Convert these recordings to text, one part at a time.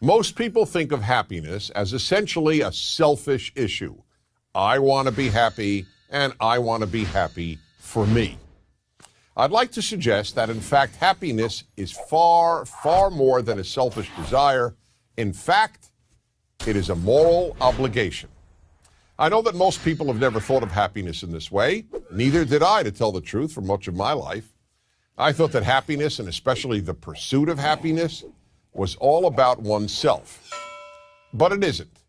Most people think of happiness as essentially a selfish issue. I want to be happy, and I want to be happy for me. I'd like to suggest that, in fact, happiness is far, far more than a selfish desire. In fact, it is a moral obligation. I know that most people have never thought of happiness in this way. Neither did I, to tell the truth, for much of my life. I thought that happiness, and especially the pursuit of happiness, was all about oneself. But it isn't.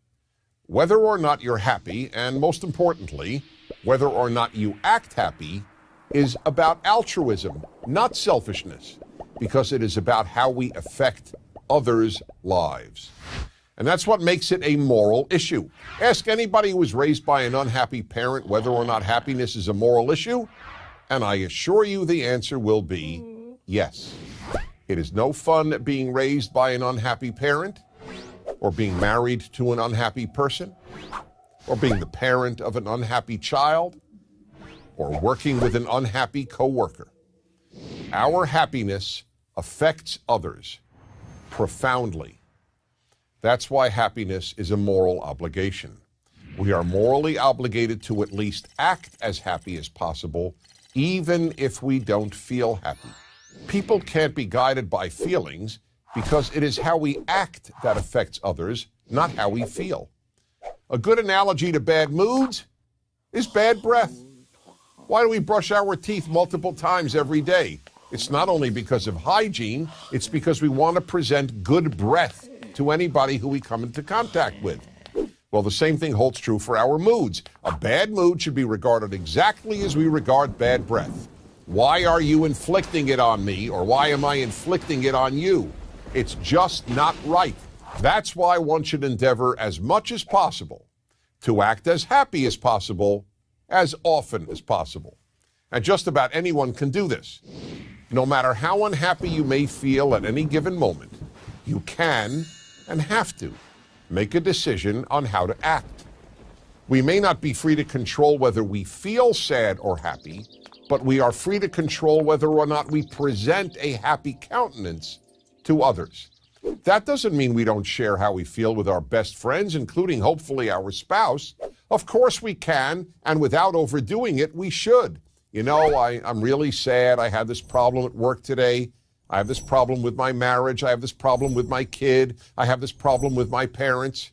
Whether or not you're happy, and most importantly, whether or not you act happy, is about altruism, not selfishness, because it is about how we affect others' lives. And that's what makes it a moral issue. Ask anybody who was raised by an unhappy parent whether or not happiness is a moral issue, and I assure you the answer will be yes. It is no fun being raised by an unhappy parent, or being married to an unhappy person, or being the parent of an unhappy child, or working with an unhappy coworker. Our happiness affects others profoundly. That's why happiness is a moral obligation. We are morally obligated to at least act as happy as possible, even if we don't feel happy. People can't be guided by feelings because it is how we act that affects others, not how we feel. A good analogy to bad moods is bad breath. Why do we brush our teeth multiple times every day? It's not only because of hygiene, it's because we want to present good breath to anybody who we come into contact with. Well, the same thing holds true for our moods. A bad mood should be regarded exactly as we regard bad breath. Why are you inflicting it on me, or why am I inflicting it on you? It's just not right. That's why one should endeavor as much as possible to act as happy as possible, as often as possible. And just about anyone can do this. No matter how unhappy you may feel at any given moment, you can and have to make a decision on how to act. We may not be free to control whether we feel sad or happy, but we are free to control whether or not we present a happy countenance to others. That doesn't mean we don't share how we feel with our best friends, including hopefully our spouse. Of course we can, and without overdoing it, we should. You know, I'm really sad. I had this problem at work today. I have this problem with my marriage. I have this problem with my kid. I have this problem with my parents.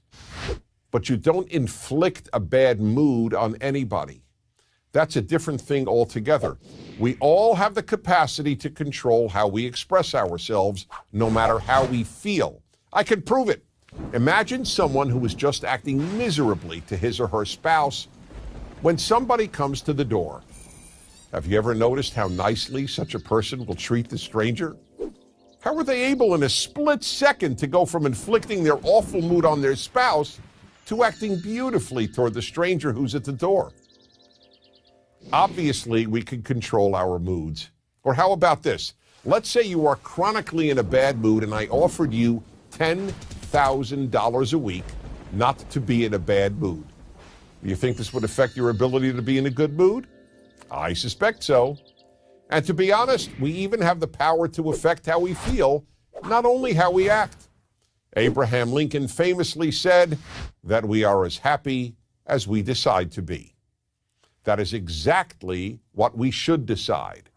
But you don't inflict a bad mood on anybody. That's a different thing altogether. We all have the capacity to control how we express ourselves, no matter how we feel. I can prove it. Imagine someone who is just acting miserably to his or her spouse when somebody comes to the door. Have you ever noticed how nicely such a person will treat the stranger? How are they able in a split second to go from inflicting their awful mood on their spouse to acting beautifully toward the stranger who's at the door? Obviously, we can control our moods. Or how about this? Let's say you are chronically in a bad mood and I offered you $10,000 a week not to be in a bad mood. Do you think this would affect your ability to be in a good mood? I suspect so. And to be honest, we even have the power to affect how we feel, not only how we act. Abraham Lincoln famously said that we are as happy as we decide to be. That is exactly what we should decide.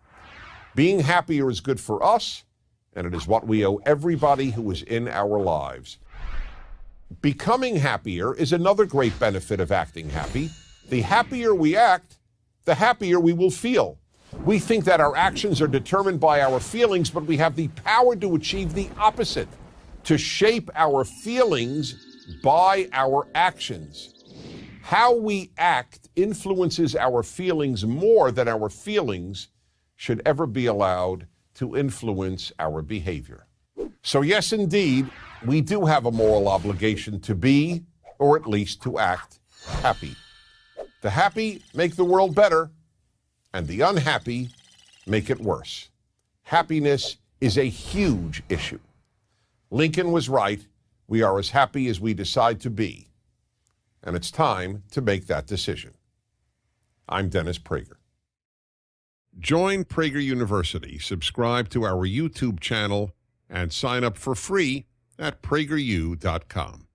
Being happier is good for us, and it is what we owe everybody who is in our lives. Becoming happier is another great benefit of acting happy. The happier we act, the happier we will feel. We think that our actions are determined by our feelings, but we have the power to achieve the opposite, to shape our feelings by our actions. How we act influences our feelings more than our feelings should ever be allowed to influence our behavior. So yes, indeed, we do have a moral obligation to be, or at least to act, happy. The happy make the world better, and the unhappy make it worse. Happiness is a huge issue. Lincoln was right. We are as happy as we decide to be. And it's time to make that decision. I'm Dennis Prager. Join Prager University, subscribe to our YouTube channel, and sign up for free at prageru.com.